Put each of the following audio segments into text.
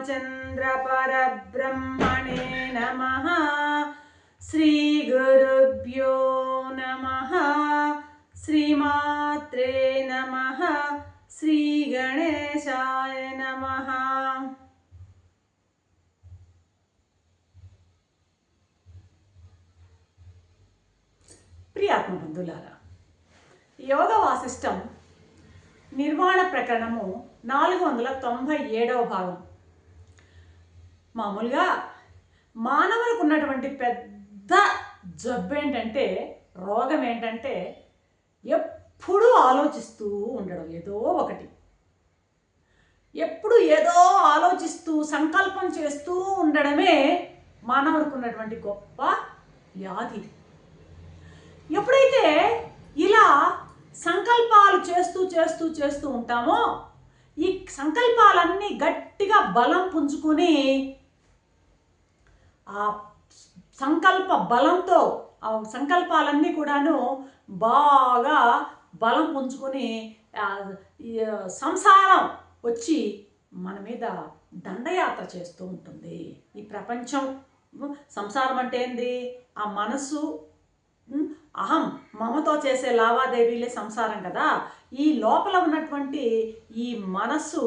रामचन्द्रपरब्रह्मणे नमः। श्रीगुरुभ्यो नमः। श्रीमात्रे नमः। श्रीगणेशाय नमः। ప్రియాత్మబంధులారా, యోగ వాసిష్టం నిర్వాణ ప్రకరణము 497వ భాగం. మామూలుగా మానవులకు ఉన్నటువంటి పెద్ద జబ్బు ఏంటంటే, రోగం ఏంటంటే, ఎప్పుడూ ఆలోచిస్తూ ఉండడం. ఏదో ఒకటి ఎప్పుడు ఏదో ఆలోచిస్తూ సంకల్పం చేస్తూ ఉండడమే మానవులకు ఉన్నటువంటి గొప్ప వ్యాధి. ఎప్పుడైతే ఇలా సంకల్పాలు చేస్తూ చేస్తూ చేస్తూ ఉంటామో, ఈ సంకల్పాలన్నీ గట్టిగా బలం పుంజుకొని ఆ సంకల్ప బలంతో ఆ సంకల్పాలన్నీ కూడాను బాగా బలం పుంజుకొని సంసారం వచ్చి మన మీద దండయాత్ర చేస్తూ ఉంటుంది. ఈ ప్రపంచం సంసారం అంటే ఏంది? ఆ మనసు, అహం, మమతో చేసే లావాదేవీలే సంసారం కదా. ఈ లోపల ఉన్నటువంటి ఈ మనస్సు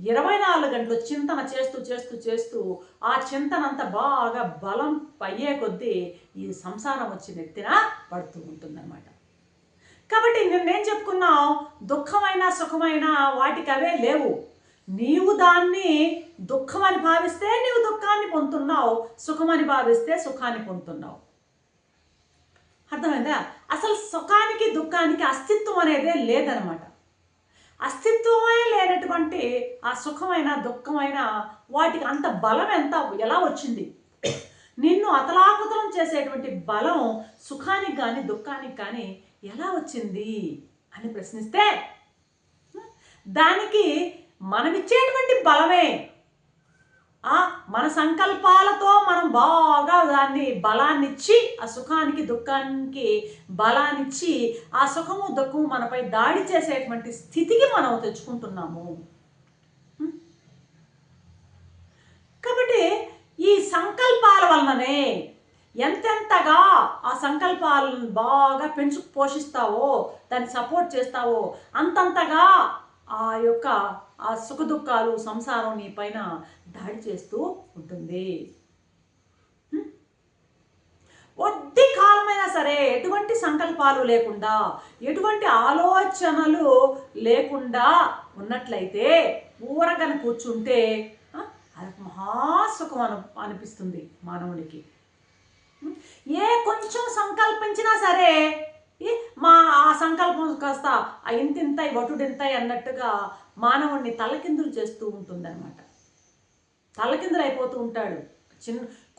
24 గంటలు చింతన చేస్తూ చేస్తూ చేస్తూ ఆ చింతనంత బాగా బలం అయ్యే కొద్దీ ఈ సంసారం వచ్చి నెత్తిన పడుతూ ఉంటుందన్నమాట. కాబట్టి నేనేం చెప్పుకున్నావు, దుఃఖమైన సుఖమైన వాటికి అవే లేవు. నీవు దాన్ని దుఃఖమని భావిస్తే నీవు దుఃఖాన్ని పొందుతున్నావు, సుఖమని భావిస్తే సుఖాన్ని పొందుతున్నావు. అర్థమైందా? అసలు సుఖానికి దుఃఖానికి అస్తిత్వం అనేదే లేదనమాట. అస్తిత్వమే లేనటువంటి ఆ సుఖమైన దుఃఖమైన వాటికి అంత బలం ఎలా వచ్చింది? నిన్ను అతలాకుతలం చేసేటువంటి బలం సుఖానికి కానీ దుఃఖానికి కానీ ఎలా వచ్చింది అని ప్రశ్నిస్తే, దానికి మనమిచ్చేటువంటి బలమే. మన సంకల్పాలతో మనం బాగా దాన్ని బలాన్నిచ్చి, ఆ సుఖానికి దుఃఖానికి బలాన్నిచ్చి, ఆ సుఖము దుఃఖము మనపై దాడి చేసేటువంటి స్థితికి మనం తెచ్చుకుంటున్నాము. కాబట్టి ఈ సంకల్పాల వలననే ఎంతెంతగా ఆ సంకల్పాలను బాగా పోషిస్తావో, దాన్ని సపోర్ట్ చేస్తావో, అంతంతగా ఆ యొక్క ఆ సుఖ దుఃఖాలు సంసారం నీ పైన దాడి చేస్తూ ఉంటుంది. కొద్ది కాలమైనా సరే ఎటువంటి సంకల్పాలు లేకుండా, ఎటువంటి ఆలోచనలు లేకుండా ఉన్నట్లయితే ఊరగన కూర్చుంటే అది మహాసుఖం అనిపిస్తుంది మానవునికి. ఏ కొంచెం సంకల్పించినా సరే ఆ సంకల్పం కాస్త ఇంతింతాయి వటుడింతాయి అన్నట్టుగా మానవుడిని తలకిందులు చేస్తూ ఉంటుంది అనమాట. తలకిందులు అయిపోతూ ఉంటాడు.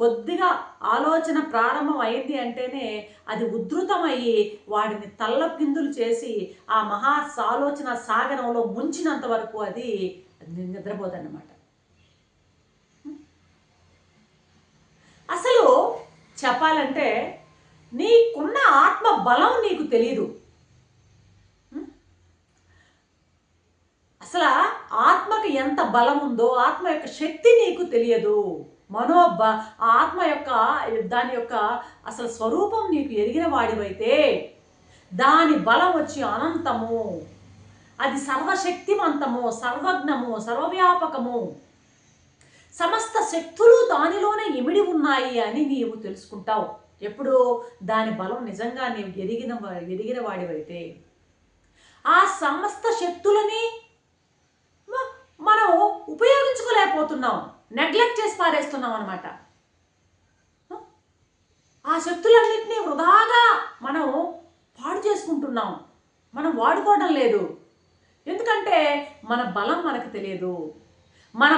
కొద్దిగా ఆలోచన ప్రారంభం అయింది అంటేనే అది ఉద్ధృతమయ్యి వాడిని తలకిందులు చేసి ఆ ఆలోచన సాగరంలో ముంచినంత వరకు అది నిద్రపోదన్నమాట. అసలు చెప్పాలంటే నీకున్న ఆత్మ బలం నీకు తెలియదు. అసలు ఆత్మకి ఎంత బలం ఉందో, ఆత్మ యొక్క శక్తి నీకు తెలియదు. ఆత్మ యొక్క దాని యొక్క అసలు స్వరూపం నీకు ఎరిగిన వాడివైతే దాని బలం వచ్చి అనంతము, అది సర్వశక్తివంతము, సర్వజ్ఞము, సర్వవ్యాపకము, సమస్త శక్తులు దానిలోనే ఇమిడి ఉన్నాయి అని నీవు తెలుసుకుంటావు. ఎప్పుడు దాని బలం నిజంగా నీవు ఎరిగిన వాడివైతే. ఆ సమస్త శక్తులని మనం ఉపయోగించుకోలేకపోతున్నాం, నెగ్లెక్ట్ చేసి పారేస్తున్నాం అనమాట. ఆ శక్తులన్నింటినీ వృధాగా మనం పాడు చేసుకుంటున్నాం, మనం వాడుకోవడం లేదు. ఎందుకంటే మన బలం మనకు తెలియదు, మన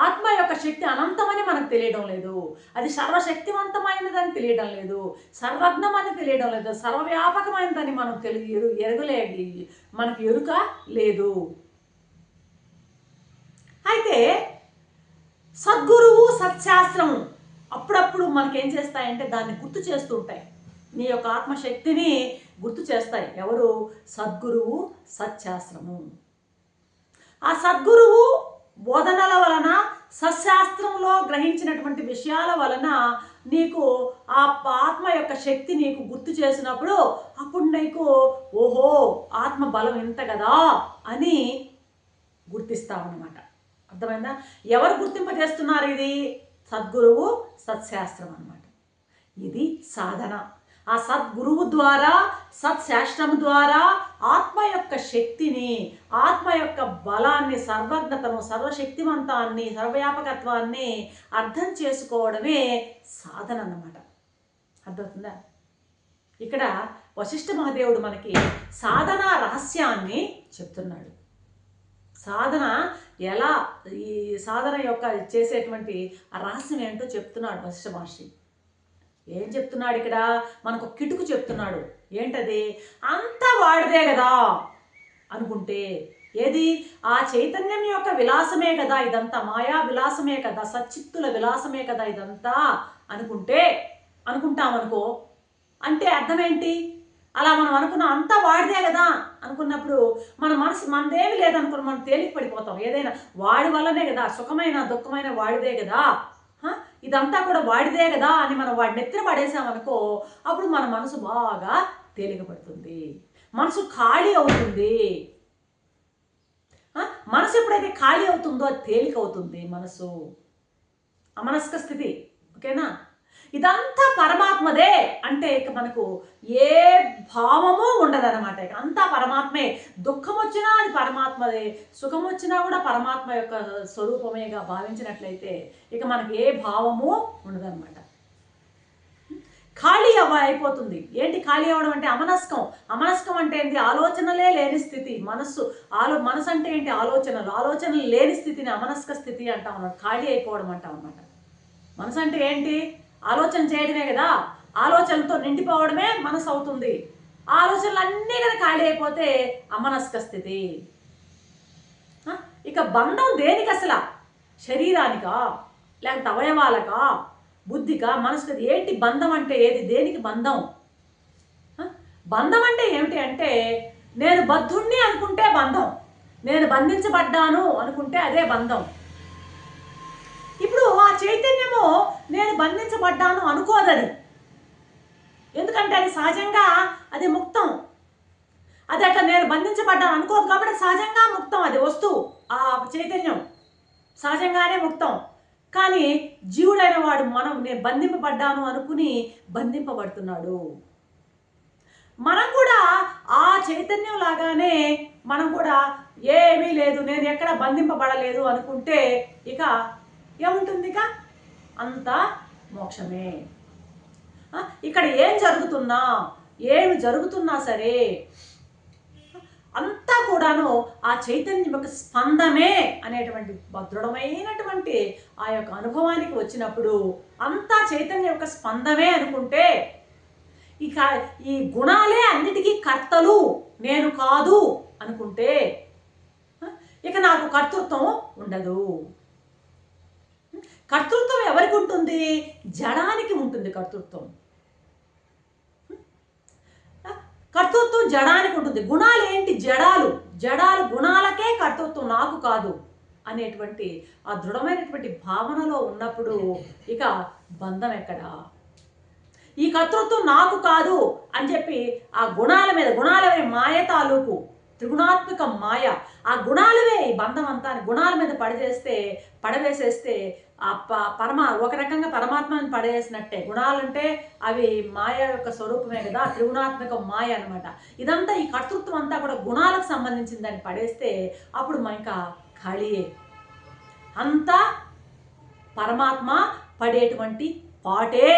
ఆత్మ యొక్క శక్తి అనంతమని మనకు తెలియడం లేదు, అది సర్వశక్తివంతమైనదని తెలియడం లేదు, సర్వజ్ఞమని తెలియడం లేదు, సర్వవ్యాపకమైనదని మనం మనకు ఎరుక లేదు. అయితే సద్గురువు సత్శాస్త్రము అప్పుడప్పుడు మనకేం చేస్తాయంటే దాన్ని గుర్తు చేస్తూ ఉంటాయి. నీ యొక్క ఆత్మశక్తిని గుర్తు చేస్తాయి. ఎవరు? సద్గురువు సత్శాస్త్రము. ఆ సద్గురువు బోధనల వలన సశాస్త్రంలో గ్రహించినటువంటి విషయాల వలన నీకు ఆ ఆత్మ యొక్క శక్తి నీకు గుర్తు చేసినప్పుడు అప్పుడు నీకు ఓహో ఆత్మ బలం ఇంత కదా అని గుర్తిస్తామన్నమాట. అర్థమైందా? ఎవరు గుర్తింపజేస్తున్నారు? ఇది సద్గురువు, సత్శాస్త్రం అన్నమాట. ఇది సాధన. ఆ సద్గురువు ద్వారా, సత్శాస్త్రం ద్వారా ఆత్మ యొక్క శక్తిని, ఆత్మ యొక్క బలాన్ని, సర్వజ్ఞతను, సర్వశక్తివంతాన్ని, సర్వవ్యాపకత్వాన్ని అర్థం చేసుకోవడమే సాధన అన్నమాట. అర్థమవుతుందా? ఇక్కడ వశిష్ఠ మహాదేవుడు మనకి సాధన రహస్యాన్ని చెప్తున్నాడు. సాధన ఎలా, ఈ సాధన యొక్క చేసేటువంటి ఆ రహస్యం ఏంటో చెప్తున్నాడు వశిష్ఠ మహర్షి. ఏం చెప్తున్నాడు ఇక్కడ? మనకు కిటుకు చెప్తున్నాడు. ఏంటది? అంతా వాడిదే కదా అనుకుంటే, ఏది? ఆ చైతన్యం యొక్క విలాసమే కదా ఇదంతా, మాయా విలాసమే కదా, సచ్చిత్తుల విలాసమే కదా ఇదంతా అనుకుంటామనుకో, అంటే అర్థం ఏంటి? అలా మనం అనుకున్నాం అంతా వాడిదే కదా అనుకున్నప్పుడు మన మనసు మనదేమి లేదనుకుని మనం తేలిక పడిపోతాం. ఏదైనా వాడి వల్లనే కదా, సుఖమైన దుఃఖమైన వాడిదే కదా, ఇదంతా కూడా వాడిదే కదా అని మనం వాడిని ఎత్తిన పడేసామనుకో, అప్పుడు మన మనసు బాగా తేలిక పడుతుంది, మనసు ఖాళీ అవుతుంది. మనసు ఎప్పుడైతే ఖాళీ అవుతుందో అది తేలిక అవుతుంది మనసు, అమనస్క స్థితి. ఓకేనా? ఇదంతా పరమాత్మదే అంటే ఇక మనకు ఏ భావము ఉండదన్నమాట. ఇక అంతా పరమాత్మే. దుఃఖం వచ్చినా అది పరమాత్మదే, సుఖం వచ్చినా కూడా పరమాత్మ యొక్క స్వరూపమేగా భావించినట్లయితే ఇక మనకి ఏ భావము ఉండదన్నమాట. ఖాళీ అయిపోతుంది. ఏంటి ఖాళీ అవ్వడం అంటే? అమనస్కం. అమనస్కం అంటే ఏంటి? ఆలోచనలే లేని స్థితి. మనసు అంటే ఏంటి? ఆలోచనలు లేని స్థితిని అమనస్క స్థితి అంటాం అన్నమాట. ఖాళీ అయిపోవడం అంటాం అన్నమాట. మనసు అంటే ఏంటి? ఆలోచన చేయడమే కదా, ఆలోచనలతో నిండిపోవడమే మనసు అవుతుంది. ఆలోచనలు అన్నీ కదా ఖాళీ అయిపోతే అమనస్క స్థితి. ఇక బంధం దేనికి అసలు? శరీరానికా, లేకపోతే అవయవాలకా, బుద్ధికా, మనసుకి? ఏంటి బంధం అంటే? ఏది? దేనికి బంధం? బంధం అంటే ఏమిటి అంటే, నేను బద్ధుణ్ణి అనుకుంటే బంధం, నేను బంధించబడ్డాను అనుకుంటే అదే బంధం. ఇప్పుడు ఆ చైతన్యము నేను బంధించబడ్డాను అనుకోదది. ఎందుకంటే అది సహజంగా అది ముక్తం. అది అట్లా నేను బంధించబడ్డాను అనుకోదు కాబట్టి సహజంగా ముక్తం. అది వస్తువు, ఆ చైతన్యం సహజంగానే ముక్తం. కానీ జీవుడైన వాడు నేను బంధింపబడ్డాను అనుకుని బంధింపబడుతున్నాడు. మనం కూడా ఆ చైతన్యం లాగానే మనం కూడా ఏమీ లేదు, నేను ఎక్కడ బంధింపబడలేదు అనుకుంటే ఇక ఏముంటుంది? ఇక అంతా మోక్షమే. ఇక్కడ ఏమి జరుగుతున్నా సరే అంతా కూడాను ఆ చైతన్యం యొక్క స్పందమే అనేటువంటి దృఢమైనటువంటి ఆ యొక్క అనుభవానికి వచ్చినప్పుడు అంతా చైతన్యం యొక్క స్పందమే అనుకుంటే ఇక ఈ గుణాలే అన్నిటికీ కర్తలు, నేను కాదు అనుకుంటే ఇక నాకు కర్తృత్వం ఉండదు. కర్తృత్వం ఎవరికి ఉంటుంది? జడానికి ఉంటుంది కర్తృత్వం. కర్తృత్వం జడానికి ఉంటుంది. గుణాలు ఏంటి? జడాలు గుణాలకే కర్తృత్వం, నాకు కాదు అనేటువంటి ఆ దృఢమైనటువంటి భావనలో ఉన్నప్పుడు ఇక బంధం ఎక్కడా? ఈ కర్తృత్వం నాకు కాదు అని చెప్పి ఆ గుణాలవే మాయ తాలూకు త్రిగుణాత్మక మాయ, ఆ గుణాలవే ఈ బంధం అంతా గుణాల మీద పడవేసేస్తే ఆ ఒక రకంగా పరమాత్మని పడేసినట్టే. గుణాలంటే అవి మాయ యొక్క స్వరూపమే కదా, త్రిగుణాత్మక మాయ అనమాట. ఇదంతా ఈ కర్తృత్వం అంతా కూడా గుణాలకు సంబంధించిన దాన్ని పడేస్తే అప్పుడు ఇంకా ఖాళీయే. అంతా పరమాత్మ పడేటువంటి పాటే,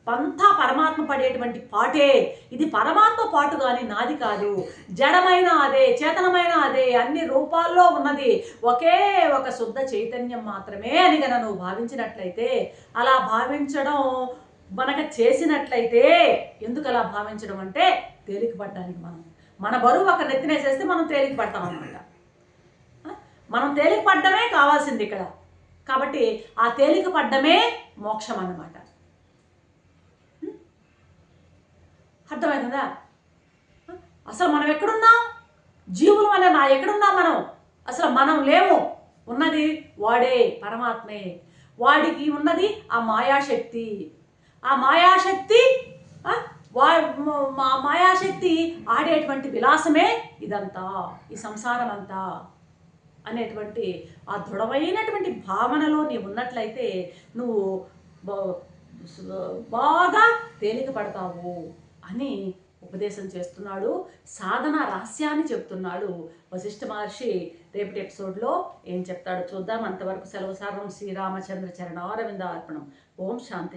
పంతా పరమాత్మ పడేటువంటి పాటే. ఇది పరమాత్మ పాటు కానీ నాది కాదు. జడమైన అదే, చేతనమైన అదే, అన్ని రూపాల్లో ఉన్నది ఒకే ఒక శుద్ధ చైతన్యం మాత్రమే అని గన నువ్వు భావించినట్లయితే, అలా భావించడం మనకు చేసినట్లయితే, ఎందుకు అలా భావించడం అంటే తేలిక పడడానికి. మన బరువు ఒక నెత్తినేసేస్తే మనం తేలిక పడతాం అన్నమాట. మనం తేలిక పడ్డమే కావాల్సింది ఇక్కడ. కాబట్టి ఆ తేలిక పడ్డమే మోక్షం అన్నమాట. అర్థమవుతుందా? అసలు మనం ఎక్కడున్నాం? జీవులు ఎక్కడున్నాం మనం? అసలు మనం లేము, ఉన్నది వాడే పరమాత్మే. వాడికి ఉన్నది ఆ మాయాశక్తి. ఆ మాయాశక్తి మాయాశక్తి ఆడేటువంటి విలాసమే ఇదంతా, ఈ సంసారం అంతా అనేటువంటి ఆ దృఢమైనటువంటి భావనలో నీవు ఉన్నట్లయితే నువ్వు బాగా తేలిక పడతావు అని ఉపదేశం చేస్తున్నాడు. సాధన రహస్యాన్ని చెప్తున్నాడు వశిష్ఠ మహర్షి. రేపటి ఎపిసోడ్లో ఏం చెప్తాడో చూద్దాం. అంతవరకు సెలవు. సర్వం శ్రీరామచంద్ర చరణారవింద అర్పణం. ఓం శాంతి.